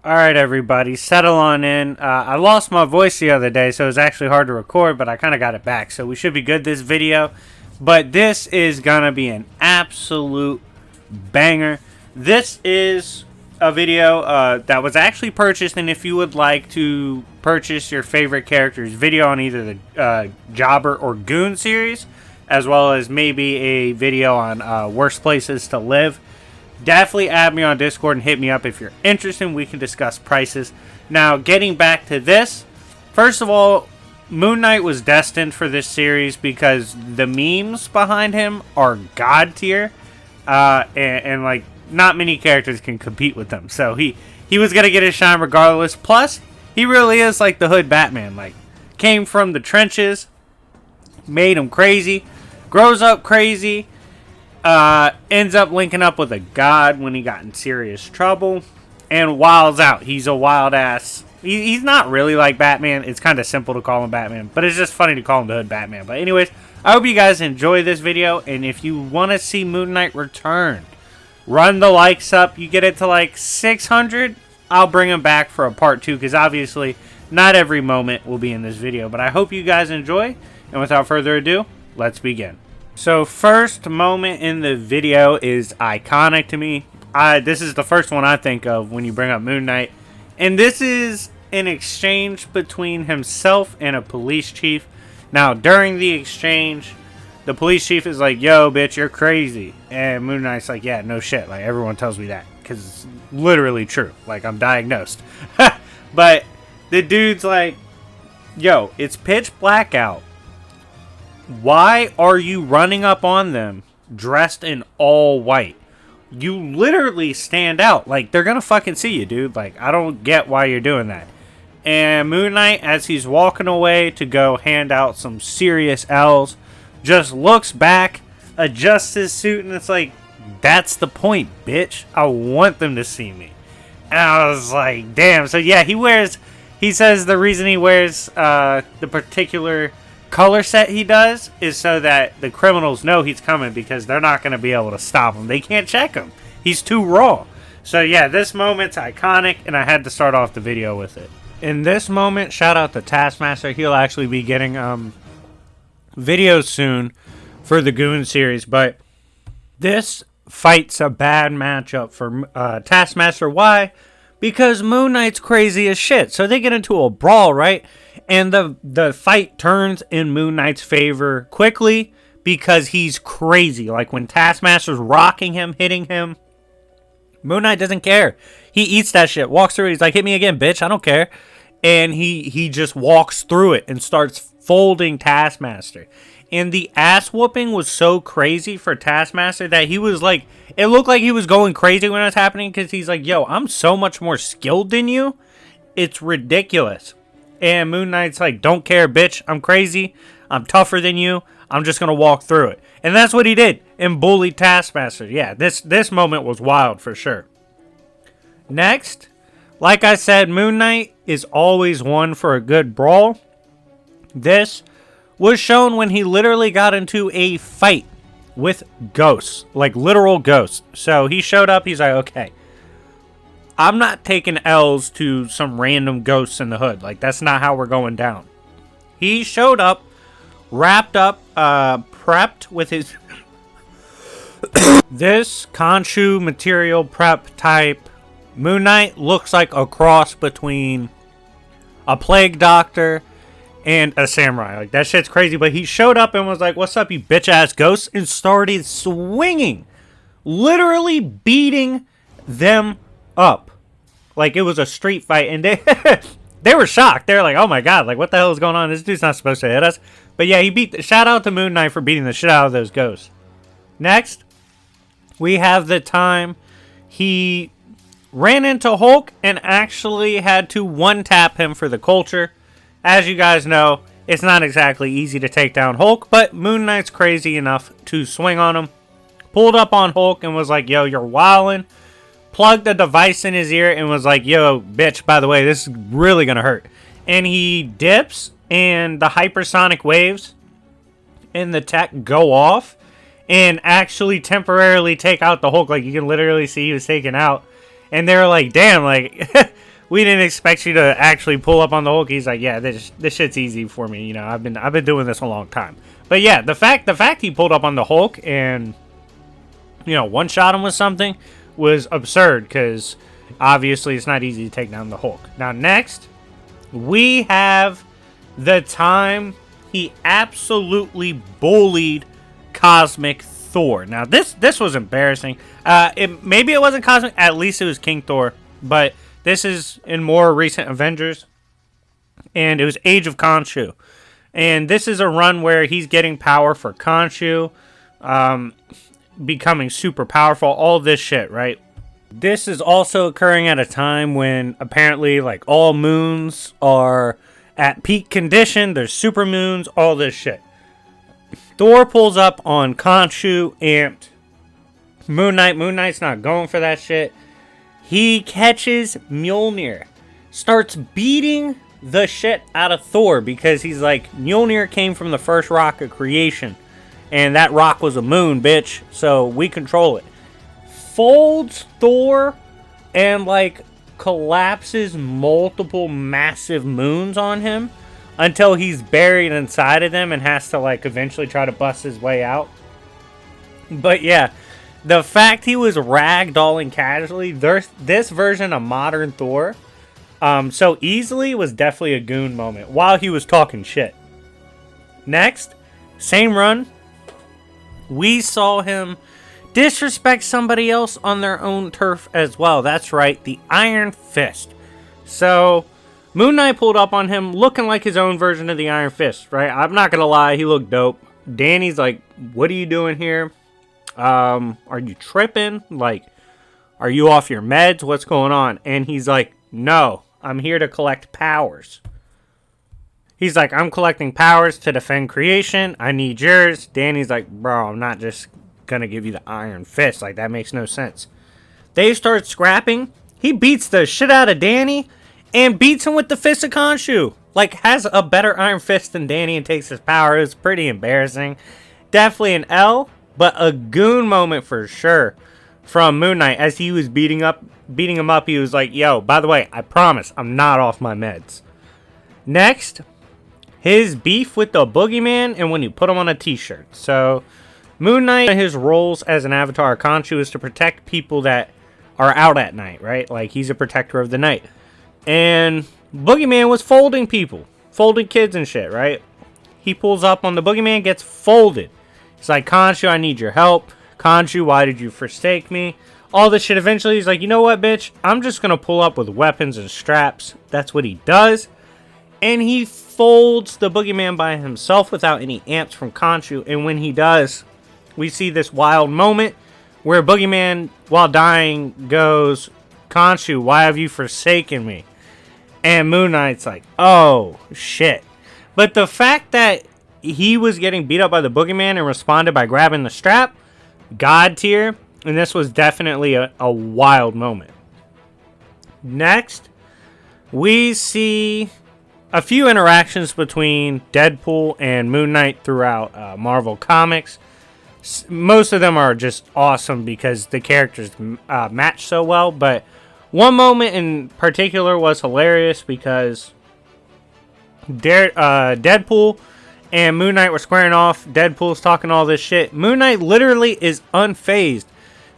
Alright everybody, settle on in. I lost my voice the other day, so it was actually hard to record, but I kind of got it back, so we should be good this video. But this is gonna be an absolute banger. This is a video that was actually purchased, and if you would like to purchase your favorite character's video on either the Jobber or Goon series, as well as maybe a video on worst places to live, definitely add me on Discord and hit me up if you're interested. We can discuss prices. Now, getting back to this, first of all, Moon Knight was destined for this series because the memes behind him are god tier, and like not many characters can compete with them. So he was gonna get his shine regardless. Plus, he really is like the hood Batman. Like, came from the trenches, made him crazy, grows up crazy. Ends up linking up with a god when he got in serious trouble, and wilds out. He's a wild ass. He's not really like Batman. It's kind of simple to call him Batman, but it's just funny to call him the hood Batman. But anyways, I hope you guys enjoy this video, and if you want to see Moon Knight return, run the likes up. You get it to like 600, I'll bring him back for a part 2, because obviously not every moment will be in this video. But I hope you guys enjoy, and without further ado, let's begin. So, first moment in the video is iconic to me. This is the first one I think of when you bring up Moon Knight. And this is an exchange between himself and a police chief. Now, during the exchange, the police chief is like, "Yo, bitch, you're crazy." And Moon Knight's like, "Yeah, no shit. Like, everyone tells me that. Because it's literally true. Like, I'm diagnosed." But the dude's like, "Yo, it's pitch black out. Why are you running up on them dressed in all white? You literally stand out. Like, they're gonna fucking see you, dude. Like, I don't get why you're doing that." And Moon Knight, as he's walking away to go hand out some serious L's, just looks back, adjusts his suit, and it's like, that's the point, bitch. I want them to see me. And I was like, damn. So yeah, he says the reason he wears the particular color set he does is so that the criminals know he's coming, because they're not going to be able to stop him. They can't check him. He's too raw. So yeah, this moment's iconic, and I had to start off the video with it. In this moment, shout out to Taskmaster. He'll actually be getting videos soon for the Goon series, but this fight's a bad matchup for Taskmaster. Why? Because Moon Knight's crazy as shit. So they get into a brawl, right? And the fight turns in Moon Knight's favor quickly because he's crazy. Like, when Taskmaster's rocking him, hitting him, Moon Knight doesn't care. He eats that shit, walks through it. He's like, "Hit me again, bitch. I don't care." And he just walks through it and starts folding Taskmaster. And the ass whooping was so crazy for Taskmaster that he was like, it looked like he was going crazy when it was happening, because he's like, "Yo, I'm so much more skilled than you. It's ridiculous." And Moon Knight's like, "Don't care, bitch. I'm crazy. I'm tougher than you. I'm just going to walk through it." And that's what he did, and bullied Taskmaster. Yeah, this moment was wild for sure. Next, like I said, Moon Knight is always one for a good brawl. This was shown when he literally got into a fight with ghosts, like literal ghosts. So he showed up, he's like, "Okay, I'm not taking L's to some random ghosts in the hood. Like, that's not how we're going down." He showed up, wrapped up, prepped with his this Khonshu material prep type. Moon Knight looks like a cross between a plague doctor and a samurai. Like, that shit's crazy. But he showed up and was like, "What's up, you bitch ass ghosts?" and started swinging, literally beating them up like it was a street fight. And they were shocked. They were like, "Oh my god, like, what the hell is going on? This dude's not supposed to hit us." But yeah, shout out to Moon Knight for beating the shit out of those ghosts. Next, we have the time he ran into Hulk and actually had to one-tap him for the culture. As you guys know, it's not exactly easy to take down Hulk, but Moon Knight's crazy enough to swing on him. Pulled up on Hulk and was like, "Yo, you're wildin'." plugged a device in his ear and was like, yo, bitch, by the way, this is really going to hurt. And he dips, and the hypersonic waves in the tech go off and actually temporarily take out the Hulk. Like, you can literally see he was taken out. And they're like, damn, like, we didn't expect you to actually pull up on the Hulk. He's like, yeah, this shit's easy for me. You know, I've been doing this a long time. But yeah, the fact he pulled up on the Hulk and, you know, one-shot him with something was absurd, because obviously it's not easy to take down the Hulk. Now, next, we have the time he absolutely bullied Cosmic Thor. Now, this was embarrassing. Maybe it wasn't Cosmic, at least it was King Thor, but this is in more recent Avengers, and it was Age of Khonshu. And this is a run where he's getting power for Khonshu, becoming super powerful, all this shit, right? This is also occurring at a time when apparently, like, all moons are at peak condition. There's super moons, all this shit. Thor pulls up on Khonshu, amped. Moon Knight. Moon Knight's not going for that shit. He catches Mjolnir. Starts beating the shit out of Thor, because he's like, Mjolnir came from the first rock of creation. And that rock was a moon, bitch. So we control it. Folds Thor and, like, collapses multiple massive moons on him until he's buried inside of them and has to, like, eventually try to bust his way out. But yeah, the fact he was ragdolling casually, this version of modern Thor, so easily, was definitely a Goon moment while he was talking shit. Next, same run. We saw him disrespect somebody else on their own turf as well. That's right, the Iron Fist. So, Moon Knight pulled up on him looking like his own version of the Iron Fist, right? I'm not gonna lie, he looked dope. Danny's like, what are you doing here? Are you tripping? Like, are you off your meds? What's going on? And he's like, no, I'm here to collect powers. He's like, I'm collecting powers to defend creation. I need yours. Danny's like, bro, I'm not just gonna give you the Iron Fist. Like, that makes no sense. They start scrapping. He beats the shit out of Danny and beats him with the Fist of Khonshu. Like, has a better Iron Fist than Danny and takes his power. It's pretty embarrassing. Definitely an L, but a Goon moment for sure from Moon Knight. As he was beating him up, he was like, yo, by the way, I promise I'm not off my meds. Next, his beef with the Boogeyman and when you put him on a t-shirt. So, Moon Knight, his roles as an avatar of Khonshu is to protect people that are out at night, right? Like, he's a protector of the night. And Boogeyman was folding people. Folding kids and shit, right? He pulls up on the Boogeyman, gets folded. He's like, Khonshu, I need your help. Khonshu, why did you forsake me? All this shit. Eventually, he's like, you know what, bitch? I'm just going to pull up with weapons and straps. That's what he does. And he folds the Boogeyman by himself without any amps from Khonshu. And when he does, we see this wild moment where Boogeyman, while dying, goes, Khonshu, why have you forsaken me? And Moon Knight's like, oh, shit. But the fact that he was getting beat up by the Boogeyman and responded by grabbing the strap, God tier. And this was definitely a wild moment. Next, we see a few interactions between Deadpool and Moon Knight throughout Marvel Comics. Most of them are just awesome because the characters match so well. But one moment in particular was hilarious because Deadpool and Moon Knight were squaring off. Deadpool's talking all this shit. Moon Knight literally is unfazed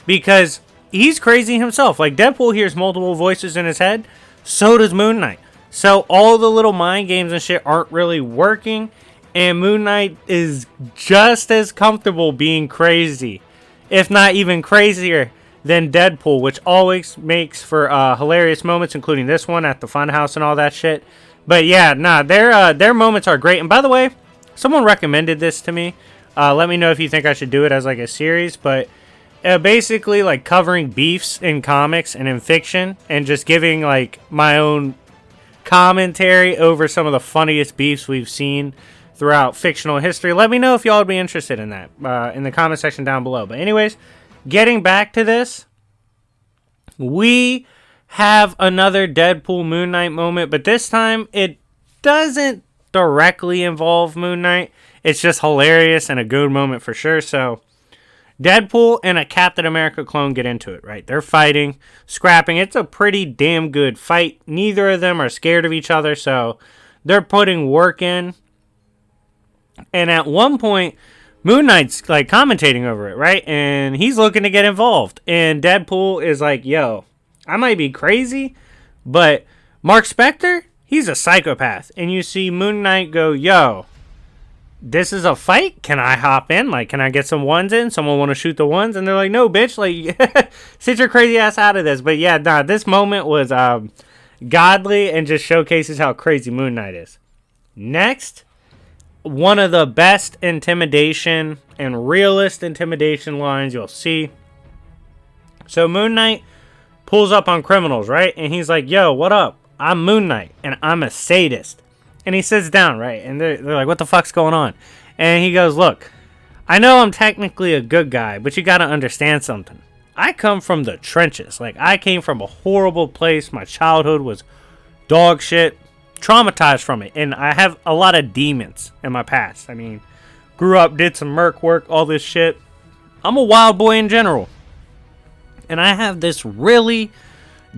because he's crazy himself. Like, Deadpool hears multiple voices in his head. So does Moon Knight. So all the little mind games and shit aren't really working. And Moon Knight is just as comfortable being crazy, if not even crazier, than Deadpool, which always makes for hilarious moments, including this one at the Funhouse and all that shit. But yeah, nah, their moments are great. And by the way, someone recommended this to me. Let me know if you think I should do it as like a series. But basically, like, covering beefs in comics and in fiction, and just giving like my own commentary over some of the funniest beefs we've seen throughout fictional history. Let me know if y'all would be interested in that in the comment section down below. But anyways, getting back to this, We have another Deadpool Moon Knight moment, but this time it doesn't directly involve Moon Knight. It's just hilarious and a good moment for sure. So Deadpool and a Captain America clone get into it, right? They're fighting, scrapping. It's a pretty damn good fight. Neither of them are scared of each other, so they're putting work in. And at one point, Moon Knight's like commentating over it, right? And he's looking to get involved. And Deadpool is like, yo, I might be crazy, but Mark Spector, he's a psychopath. And you see Moon Knight go, yo, this is a fight? Can I hop in? Like, can I get some ones in? Someone want to shoot the ones? And they're like, no, bitch. Like, sit your crazy ass out of this. But yeah, nah, this moment was godly and just showcases how crazy Moon Knight is. Next, one of the best intimidation and realist intimidation lines you'll see. So Moon Knight pulls up on criminals, right? And he's like, yo, what up? I'm Moon Knight, and I'm a sadist. And he sits down, right? And they're like, what the fuck's going on? And he goes, look, I know I'm technically a good guy, but you got to understand something. I come from the trenches. Like, I came from a horrible place. My childhood was dog shit. Traumatized from it. And I have a lot of demons in my past. I mean, grew up, did some merc work, all this shit. I'm a wild boy in general. And I have this really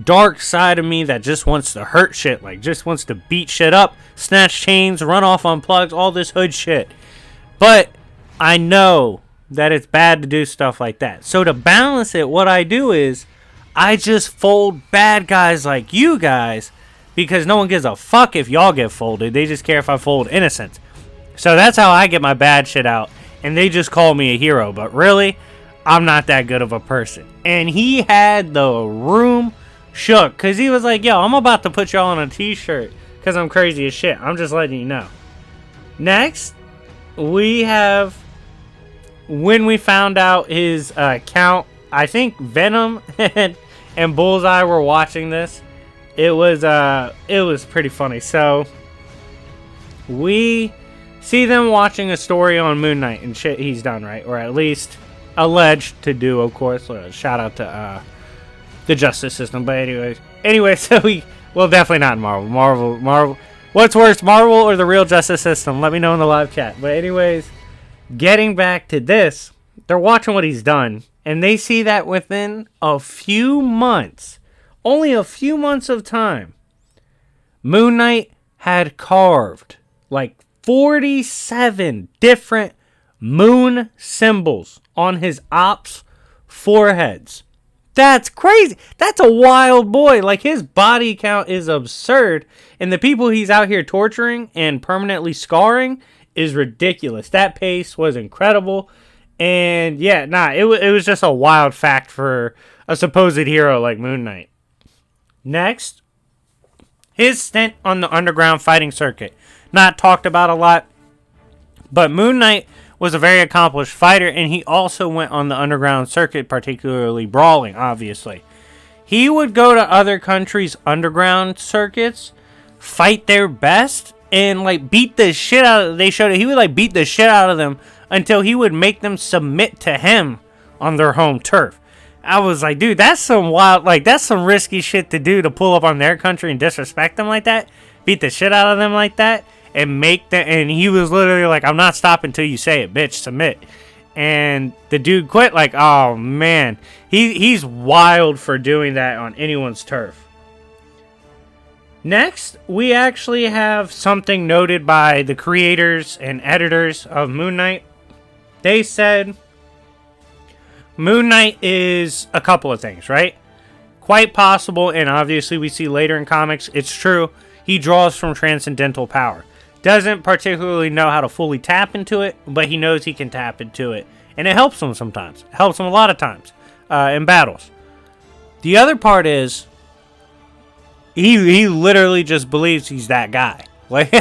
dark side of me that just wants to hurt shit, like just wants to beat shit up, snatch chains, run off on plugs, all this hood shit. But I know that it's bad to do stuff like that. So to balance it, what I do is I just fold bad guys like you guys, because no one gives a fuck if y'all get folded. They just care if I fold innocents. So that's how I get my bad shit out, and they just call me a hero. But really, I'm not that good of a person. And he had the room shook, because he was like, yo, I'm about to put y'all on a t-shirt because I'm crazy as shit. I'm just letting you know. Next, we have when we found out his account. I think Venom and Bullseye were watching this. It was pretty funny. So we see them watching a story on Moon Knight and shit he's done, right? Or at least alleged to do, of course. Shout out to the justice system. But anyway, so well, definitely not Marvel. What's worse, Marvel or the real justice system? Let me know in the live chat. But anyways, getting back to this, they're watching what he's done, and they see that within a few months, only a few months of time, Moon Knight had carved like 47 different moon symbols on his ops' foreheads. That's crazy. That's a wild boy. Like, his body count is absurd. And the people he's out here torturing and permanently scarring is ridiculous. That pace was incredible. And yeah, it was just a wild fact for a supposed hero like Moon Knight. Next, his stint on the underground fighting circuit. Not talked about a lot. But Moon Knight was a very accomplished fighter, and he also went on the underground circuit, particularly brawling, obviously. He would go to other countries' underground circuits, fight their best, and like beat the shit out of, they showed it, he would like beat the shit out of them until he would make them submit to him on their home turf. I was like, dude, that's some wild, like, that's some risky shit to do, to pull up on their country and disrespect them like that, beat the shit out of them like that. And and he was literally like, I'm not stopping till you say it, bitch, submit. And the dude quit. Like, oh man, he's wild for doing that on anyone's turf. Next, we actually have something noted by the creators and editors of Moon Knight. They said Moon Knight is a couple of things, right? Quite possible, and obviously we see later in comics, it's true, he draws from transcendental power. Doesn't particularly know how to fully tap into it, but he knows he can tap into it. And it helps him sometimes. It helps him a lot of times in battles. The other part is, he literally just believes he's that guy. Like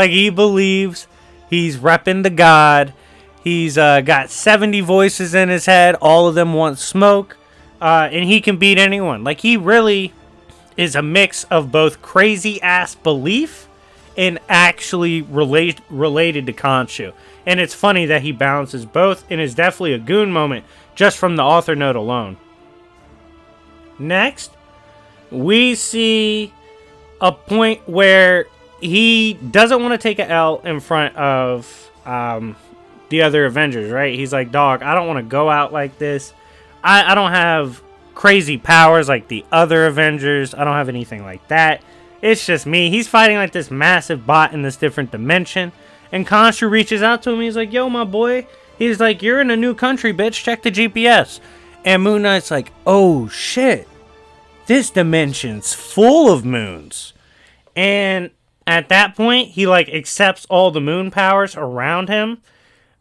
he believes he's repping the god. He's got 70 voices in his head. All of them want smoke. And he can beat anyone. Like, he really is a mix of both crazy-ass belief and actually related to Khonshu. And it's funny that he balances both, and is definitely a Goon moment just from the author note alone. Next, we see a point where he doesn't want to take an L in front of the other Avengers, right? He's like, dog, I don't want to go out like this. I don't have crazy powers like the other Avengers. I don't have anything like that. It's just me. He's fighting like this massive bot in this different dimension. And Khonshu reaches out to him. He's like, yo, my boy. He's like, you're in a new country, bitch. Check the GPS. And Moon Knight's like, oh, shit. This dimension's full of moons. And at that point, he like accepts all the moon powers around him.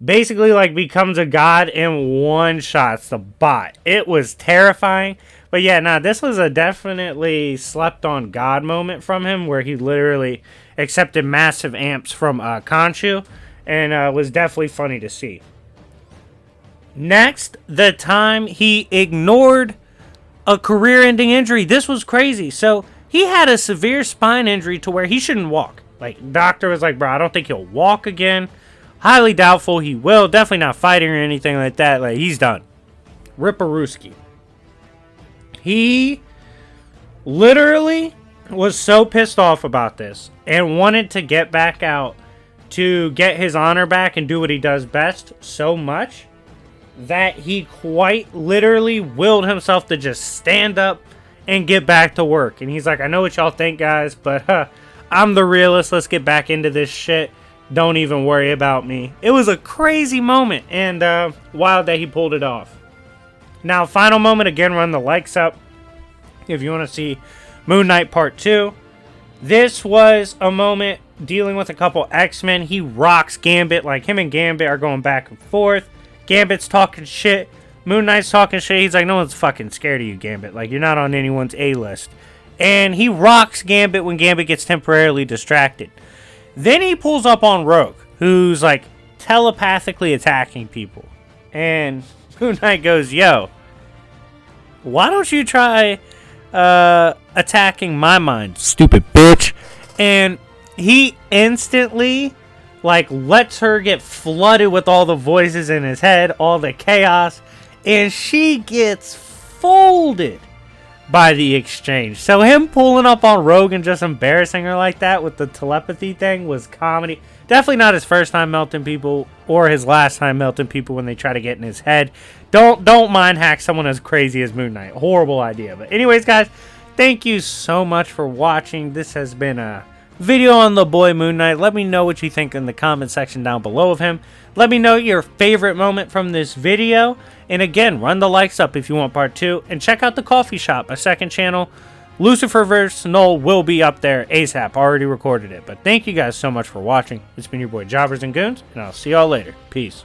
Basically like becomes a god and one-shots the bot. It was terrifying. But yeah, nah, this was a definitely slept-on god moment from him where he literally accepted massive amps from Khonshu. And was definitely funny to see. Next, the time he ignored a career-ending injury. This was crazy. So he had a severe spine injury to where he shouldn't walk. Like, doctor was like, bro, I don't think he'll walk again. Highly doubtful he will. Definitely not fighting or anything like that. Like, he's done. Ripperooski. He literally was so pissed off about this and wanted to get back out to get his honor back and do what he does best so much that he quite literally willed himself to just stand up and get back to work. And he's like, I know what y'all think, guys, but I'm the realist. Let's get back into this shit. Don't even worry about me. It was a crazy moment and wild that he pulled it off. Now, final moment. Again, run the likes up if you want to see Moon Knight Part 2. This was a moment dealing with a couple X-Men. He rocks Gambit. Like, him and Gambit are going back and forth. Gambit's talking shit. Moon Knight's talking shit. He's like, no one's fucking scared of you, Gambit. Like, you're not on anyone's A-list. And he rocks Gambit when Gambit gets temporarily distracted. Then he pulls up on Rogue, who's, like, telepathically attacking people. And Moon Knight goes, yo, why don't you try attacking my mind, stupid bitch? And he instantly like lets her get flooded with all the voices in his head, all the chaos, and she gets folded by the exchange. So him pulling up on Rogue and just embarrassing her like that with the telepathy thing was comedy. Definitely not his first time melting people or his last time melting people when they try to get in his head. Don't mind hack someone as crazy as Moon Knight. Horrible idea. But anyways, guys, thank you so much for watching. This has been a video on the boy Moon Knight. Let me know what you think in the comment section down below of him. Let me know your favorite moment from this video. And again, run the likes up if you want part 2. And check out the coffee shop, a second channel. Lucifer vs. Null will be up there ASAP. Already recorded it. But thank you guys so much for watching. It's been your boy Jobbers and Goons, and I'll see y'all later. Peace.